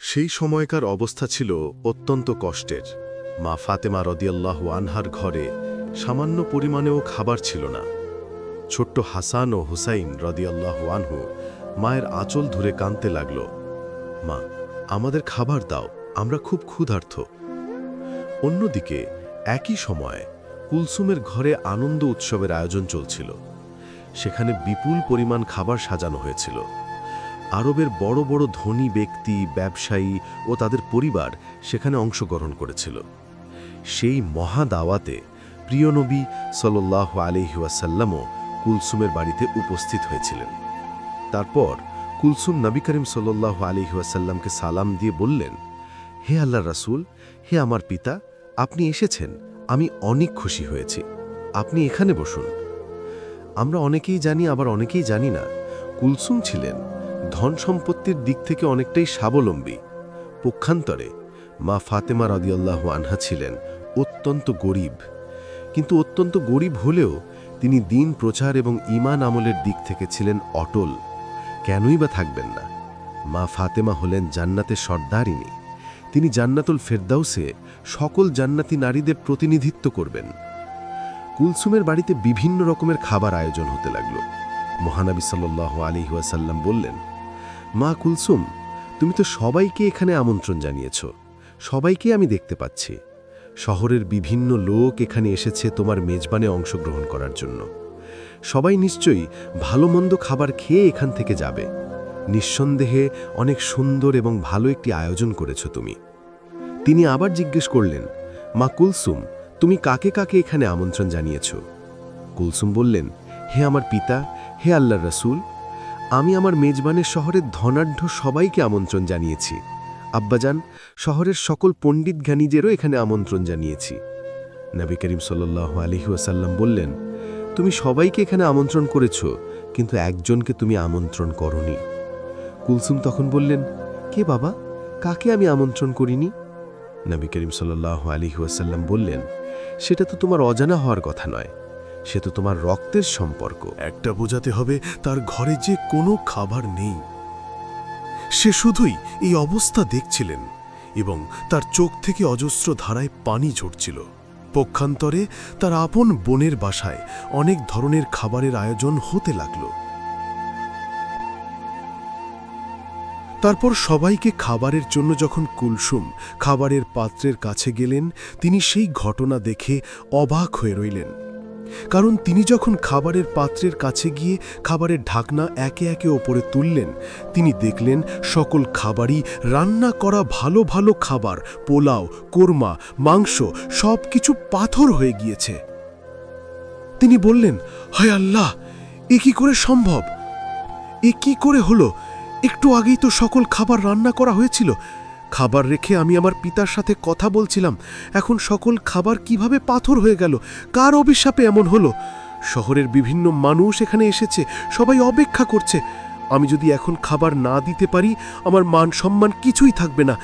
সেই সময়কার অবস্থা ছিল অত্যন্ত কষ্টের। মা ফাতেমা রাদিয়াল্লাহু আনহার ঘরে সামান্য পরিমাণেও খাবার ছিল না। ছোট্ট হাসান ও হুসাইন রাদিয়াল্লাহু আনহু মায়ের আঁচল ধরে কাঁদতে লাগল, মা, আমাদের খাবার দাও, আমরা খুব ক্ষুধার্ত। অন্যদিকে একই সময়ে কুলসুমের ঘরে আনন্দ উৎসবের আয়োজন চলছিল। সেখানে বিপুল পরিমাণ খাবার সাজানো হয়েছিল। আরবের বড় বড় ধনী ব্যক্তি, ব্যবসায়ী ও তাদের পরিবার সেখানে অংশগ্রহণ করেছিল। সেই মহা দাওয়াতে প্রিয় নবী সাল্লাল্লাহু আলাইহি ওয়াসাল্লামও কুলসুমের বাড়িতে উপস্থিত হয়েছিলেন। তারপর কুলসুম নবী করিম সাল্লাল্লাহু আলাইহি ওয়াসাল্লামকে সালাম দিয়ে বললেন, হে আল্লাহর রাসূল, হে আমার পিতা, আপনি এসেছেন, আমি অনেক খুশি হয়েছি, আপনি এখানে বসুন। আমরা অনেকেই জানি, আবার অনেকেই জানি না, কুলসুম ছিলেন ধন সম্পত্তির দিক থেকে অনেকটাই স্বাবলম্বী। পক্ষান্তরে মা ফাতেমা রাদিয়াল্লাহু আনহা ছিলেন অত্যন্ত গরিব। কিন্তু অত্যন্ত গরিব হলেও তিনি দ্বীন প্রচার এবং ঈমান আমলের দিক থেকে ছিলেন অটল। কেনই বা থাকবেন না? মা ফাতেমা হলেন জান্নাতের সর্দারিনী। তিনি জান্নাতুল ফেরদাউসে সকল জান্নাতি নারীদের প্রতিনিধিত্ব করবেন। কুলসুমের বাড়িতে বিভিন্ন রকমের খাবার আয়োজন হতে লাগল। মহানবী সাল্লাল্লাহু আলাইহি ওয়াসাল্লাম বললেন, মা কুলসুম, তুমি তো সবাইকে এখানে আমন্ত্রণ জানিয়েছ, সবাইকে আমি দেখতে পাচ্ছি। শহরের বিভিন্ন লোক এখানে এসেছে তোমার মেজবানে অংশগ্রহণ করার জন্য। সবাই নিশ্চয়ই ভালো মন্দ খাবার খেয়ে এখান থেকে যাবে। নিঃসন্দেহে অনেক সুন্দর এবং ভালো একটি আয়োজন করেছ তুমি। তিনি আবার জিজ্ঞেস করলেন, মা কুলসুম, তুমি কাকে কাকে এখানে আমন্ত্রণ জানিয়েছ? কুলসুম বললেন, হে আমার পিতা, হে আল্লাহর রাসূল, আমি আমার মেজবানের শহরের ধনাঢ্য সবাইকে আমন্ত্রণ জানিয়েছি। আব্বাজান, শহরের সকল পণ্ডিত জ্ঞানীদেরও এখানে আমন্ত্রণ জানিয়েছি। নবী করিম সাল্লাল্লাহু আলাইহি ওয়াসাল্লাম বললেন, তুমি সবাইকে এখানে আমন্ত্রণ করেছ, কিন্তু একজনকে তুমি আমন্ত্রণ করনি। কুলসুম তখন বললেন, কে বাবা, কাকে আমি আমন্ত্রণ করিনি? নবী করিম সাল্লাল্লাহু আলাইহি ওয়াসাল্লাম বললেন, সেটা তো তোমার অজানা হওয়ার কথা নয়, সে তো তোমার রক্তের সম্পর্ক। একটা বোঝাতে হবে তার ঘরে যে কোনো খাবার নেই। সে শুধুই এই অবস্থা দেখছিলেন এবং তার চোখ থেকে অজস্র ধারায় পানি ঝরছিল। পক্ষান্তরে তার আপন বোনের বাসায় অনেক ধরনের খাবারের আয়োজন হতে লাগল। তারপর সবাইকে খাবারের জন্য যখন কুলসুম খাবারের পাত্রের কাছে গেলেন, তিনি সেই ঘটনা দেখে অবাক হয়ে রইলেন। কারণ তিনি যখন খাবারের পাত্রের কাছে গিয়ে খাবারের ঢাকনা একে একে ওপরে তুললেন, তিনি দেখলেন সকল খাবারই রান্না করা ভালো ভালো খাবার, পোলাও, কোরমা, মাংস সব কিছু পাথর হয়ে গিয়েছে। তিনি বললেন, হায় আল্লাহ, এ কি করে সম্ভব? এ কি করে হলো? একটু আগেই তো সকল খাবার রান্না করা হয়েছিল। খাবার রেখে আমি আমার পিতার সাথে কথা বলছিলাম, এখন সকল খাবার কিভাবে পাথর হয়ে গেল? কার অভিশাপে এমন হলো? শহরের বিভিন্ন মানুষ এখানে এসেছে, সবাই অপেক্ষা করছে। আমি যদি এখন খাবার না দিতে পারি, আমার মান সম্মান কিছুই থাকবে না।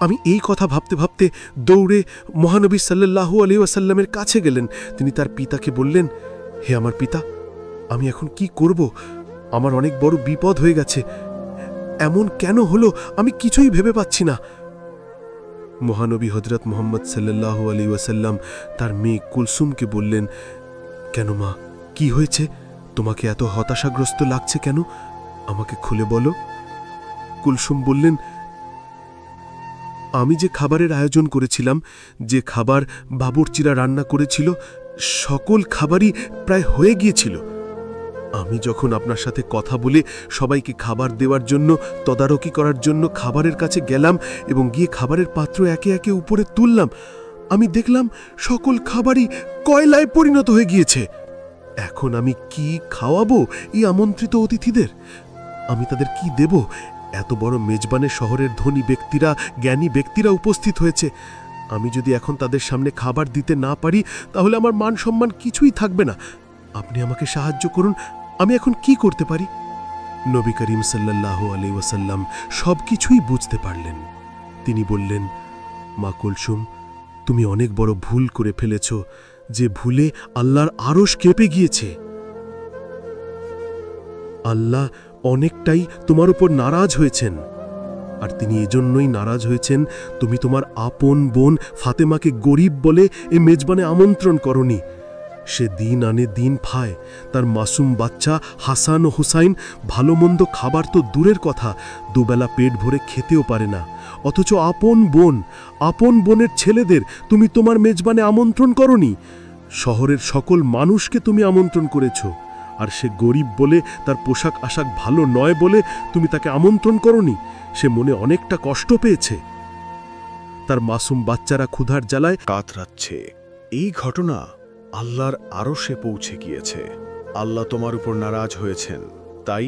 আমি এই কথা ভাবতে ভাবতে দৌড়ে মহানবী সাল্লাল্লাহু আলাইহি ওয়াসাল্লামের কাছে গেলেন। তিনি তার পিতাকে বললেন, হে আমার পিতা, আমি এখন কি করব? আমার অনেক বড় বিপদ হয়ে গেছে। এমন কেন হলো আমি কিছুই ভেবে পাচ্ছি না। মহানবী হযরত মুহাম্মদ সাল্লাল্লাহু আলাইহি ওয়াসাল্লাম তার মেয়ে কুলসুমকে বললেন, কেন মা, কি হয়েছে? তোমাকে এত হতাশাগ্রস্ত লাগছে কেন? আমাকে খুলে বলো। কুলসুম বললেন, আমি যে খাবারের আয়োজন করেছিলাম, যে খাবার বাবুর্চিরা রান্না করেছিল, সকল খাবারই প্রায় হয়ে গিয়েছিল। আমি যখন আপনার সাথে কথা বলে সবাইকে খাবার দেওয়ার জন্য, তদারকি করার জন্য খাবারের কাছে গেলাম এবং গিয়ে খাবারের পাত্র একে একে উপরে তুললাম, আমি দেখলাম সকল খাবারই কয়লায় পরিণত হয়ে গিয়েছে। এখন আমি কি খাওয়াবো এই আমন্ত্রিত অতিথিদের? আমি তাদের কি দেব? এত বড় মেজবানের শহরের ধনী ব্যক্তিরা, জ্ঞানী ব্যক্তিরা উপস্থিত হয়েছে। আমি যদি এখন তাদের সামনে খাবার দিতে না পারি, তাহলে আমার মান সম্মান কিছুই থাকবে না। আপনি আমাকে সাহায্য করুন, আমি এখন কি করতে পারি? নবী করিম সাল্লাল্লাহু আলাইহি ওয়াসাল্লাম সবকিছুই বুঝতে পারলেন। তিনি বললেন, মা কুলসুম, তুমি অনেক বড় ভুল করে ফেলেছ, যে ভুলে আল্লাহর আরশ কেঁপে গিয়েছে। আল্লাহ অনেকটাই তোমার উপর নারাজ হয়েছেন। আর তিনি এজন্যই নারাজ হয়েছেন তুমি তোমার আপন বোন ফাতেমাকে গরিব বলে এ মেজবানে আমন্ত্রণ করনি। সে দিন আনে দিন খায়, তার মাসুম বাচ্চা হাসান ও হুসাইন ভালো মন্দ খাবার তো দূরের কথা, দুবেলা পেট ভরে খেতেও পারে না। অথচ আপন বোনের ছেলেদের তুমি তোমার মেজবানে আমন্ত্রণ করনি। শহরের সকল মানুষকে তুমি আমন্ত্রণ করেছ, আর সে গরিব বলে, তার পোশাক আশাক ভালো নয় বলে তুমি তাকে আমন্ত্রণ করনি। সে মনে অনেকটা কষ্ট পেয়েছে। তার মাসুম বাচ্চারা ক্ষুধার জ্বালায় কাতরাচ্ছে। এই ঘটনা আল্লাহর আরশে পৌঁছে গিয়েছে। আল্লাহ তোমার উপর নারাজ হয়েছেন, তাই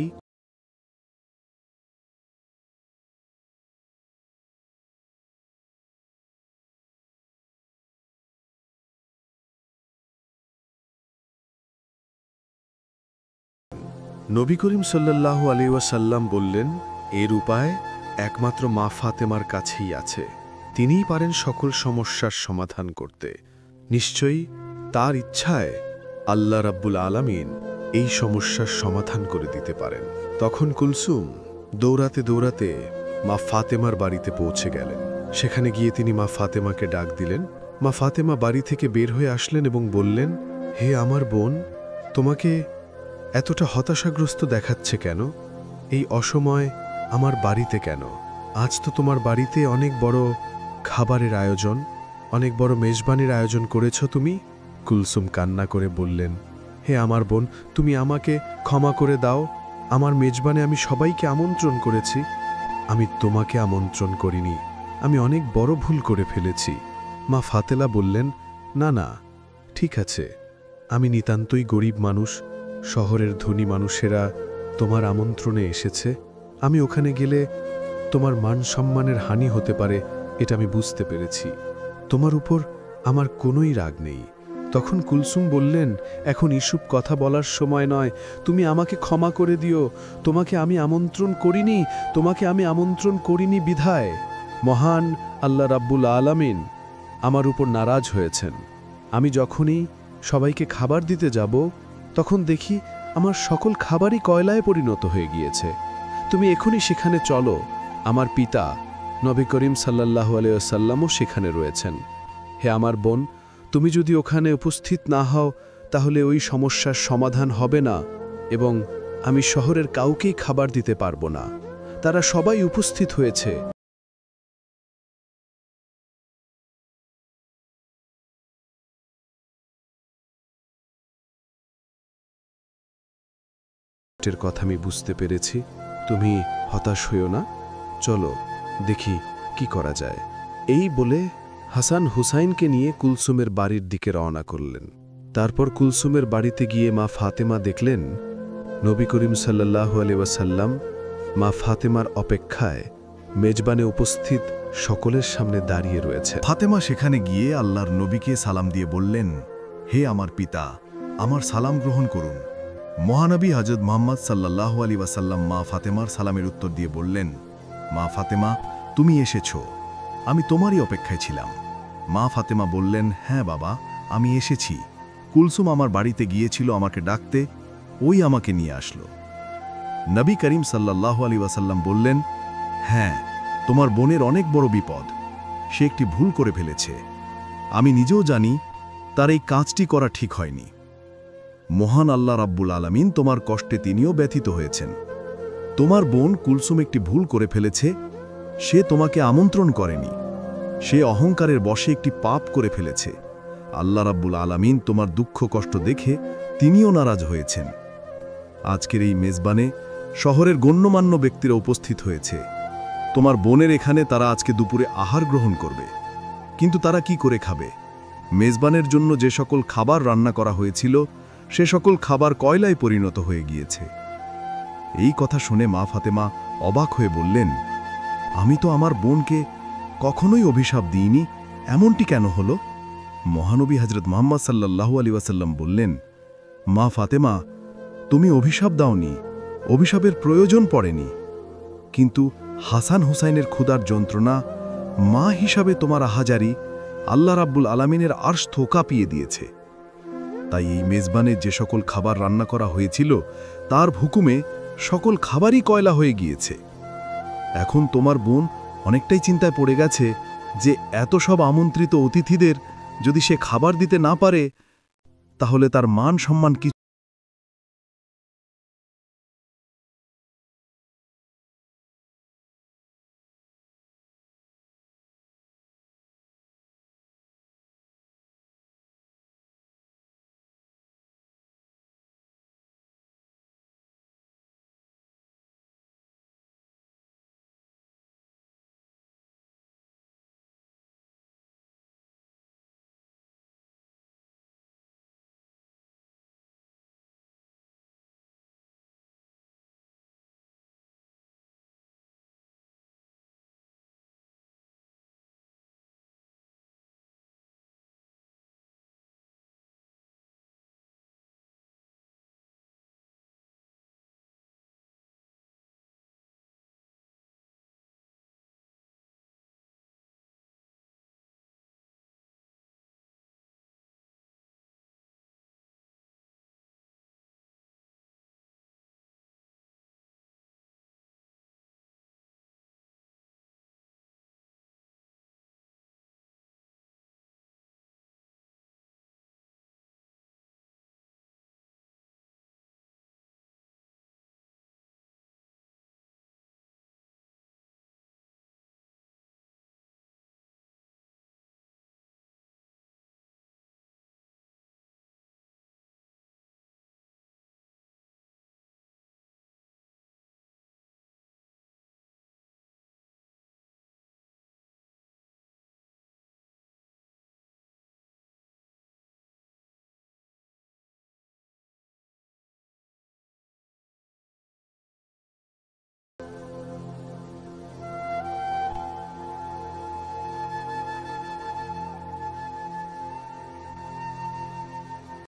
নবী করিম সাল্লাল্লাহু আলাইহি ওয়াসাল্লাম বললেন, এর উপায় একমাত্র মা ফাতেমার কাছেই আছে। তিনিই পারেন সকল সমস্যার সমাধান করতে। নিশ্চয়ই তার ইচ্ছায় আল্লাহ রাব্বুল আলামিন এই সমস্যার সমাধান করে দিতে পারেন। তখন কুলসুম দৌড়াতে দৌড়াতে মা ফাতেমার বাড়িতে পৌঁছে গেলেন। সেখানে গিয়ে তিনি মা ফাতেমাকে ডাক দিলেন। মা ফাতেমা বাড়ি থেকে বের হয়ে আসলেন এবং বললেন, হে আমার বোন, তোমাকে এতটা হতাশাগ্রস্ত দেখাচ্ছে কেন? এই অসময় আমার বাড়িতে কেন? আজ তো তোমার বাড়িতে অনেক বড় খাবারের আয়োজন, অনেক বড় মেজবানির আয়োজন করেছ তুমি। কুলসুম কান্না করে বললেন, হে আমার বোন, তুমি আমাকে ক্ষমা করে দাও। আমার মেজবানে আমি সবাইকে আমন্ত্রণ করেছি, আমি তোমাকে আমন্ত্রণ করিনি। আমি অনেক বড় ভুল করে ফেলেছি। মা ফাতেলা বললেন, না না, ঠিক আছে, আমি নিতান্তই গরিব মানুষ। শহরের ধনী মানুষেরা তোমার আমন্ত্রণে এসেছে। আমি ওখানে গেলে তোমার মান সম্মানের হানি হতে পারে, এটা আমি বুঝতে পেরেছি। তোমার উপর আমার কোনোই রাগ নেই। তখন কুলসুম বললেন, এখন এসব কথা বলার সময় নয়, তুমি আমাকে ক্ষমা করে দিও। তোমাকে আমি আমন্ত্রণ করিনি বিধায় মহান আল্লাহ রাব্বুল আলামিন আমার উপর নারাজ হয়েছেন। আমি যখনই সবাইকে খাবার দিতে যাব, তখন দেখি আমার সকল খাবারই কয়লায় পরিণত হয়ে গিয়েছে। তুমি এখনই সেখানে চলো। আমার পিতা নবী করিম সাল্লাল্লাহু আলাইহি ওয়াসাল্লামও সেখানে রয়েছেন। হে আমার বোন, তুমি যদি ওখানে উপস্থিত না হও, তাহলে ওই সমস্যার সমাধান হবে না এবং আমি শহরের কাউকেই খাবার দিতে পারবো না। তারা সবাই উপস্থিত হয়েছে। এর কথা আমি বুঝতে পেরেছি। তুমি হতাশ হইও না, চলো দেখি কি করা যায়। এই বলে হাসান হুসাইনকে নিয়ে কুলসুমের বাড়ির দিকে রওনা করলেন। তারপর কুলসুমের বাড়িতে গিয়ে মা ফাতেমা দেখলেন নবী করিম সাল্লাল্লাহু আলাইহি ওয়াসাল্লাম মা ফাতেমার অপেক্ষায় মেজবানে উপস্থিত সকলের সামনে দাঁড়িয়ে রয়েছে। ফাতেমা সেখানে গিয়ে আল্লাহর নবীকে সালাম দিয়ে বললেন, হে আমার পিতা, আমার সালাম গ্রহণ করুন। মহানবী হযরত মুহাম্মদ সাল্লাল্লাহু আলাইহি ওয়াসাল্লাম মা ফাতেমার সালামের উত্তর দিয়ে বললেন, মা ফাতেমা, তুমি এসেছ, আমি তোমারই অপেক্ষায় ছিলাম। মা ফাতেমা বললেন, হ্যাঁ বাবা, আমি এসেছি। কুলসুম আমার বাড়িতে গিয়েছিল আমাকে ডাকতে, ওই আমাকে নিয়ে আসলো। নবী করিম সাল্লাল্লাহু আলাইহি ওয়াসাল্লাম বললেন, হ্যাঁ, তোমার বোনের অনেক বড় বিপদ, সে একটি ভুল করে ফেলেছে। আমি নিজেও জানি তার এই কাজটি করা ঠিক হয়নি। মহান আল্লাহ রাব্বুল আলামিন তোমার কষ্টে তিনিও ব্যথিত হয়েছেন। তোমার বোন কুলসুম একটি ভুল করে ফেলেছে, সে তোমাকে আমন্ত্রণ করেনি। সে অহংকারের বশে একটি পাপ করে ফেলেছে। আল্লাহ রাব্বুল আলামিন তোমার দুঃখ কষ্ট দেখে তিনিও নারাজ হয়েছেন। আজকের এই মেজবানে শহরের গণ্যমান্য ব্যক্তিরা উপস্থিত হয়েছে। তোমার বোনের এখানে তারা আজকে দুপুরে আহার গ্রহণ করবে, কিন্তু তারা কি করে খাবে? মেজবানের জন্য যে সকল খাবার রান্না করা হয়েছিল, সে সকল খাবার কয়লায় পরিণত হয়ে গিয়েছে। এই কথা শুনে মা ফাতেমা অবাক হয়ে বললেন, আমি তো আমার বোনকে কখনোই অভিশাপ দিইনি, এমনটি কেন হলো? মহানবী হযরত মুহাম্মদ সাল্লাল্লাহু আলাইহি ওয়াসাল্লাম বললেন, মা ফাতেমা, তুমি অভিশাপ দাওনি, অভিশাপের প্রয়োজন পড়েনি, কিন্তু হাসান হুসাইনের ক্ষুধার যন্ত্রণা, মা হিসাবে তোমার আহাজারি আল্লাহ রাব্বুল আলামিনের আরশ কাঁপিয়ে দিয়েছে। তাই এই মেজবানে যে সকল খাবার রান্না করা হয়েছিল, তার হুকুমে সকল খাবারই কয়লা হয়ে গিয়েছে। এখন তোমার বোন অনেকটাই চিন্তায় পড়ে গেছে যে এত সব আমন্ত্রিত অতিথিদের যদি সে খাবার দিতে না পারে তাহলে তার মান সম্মান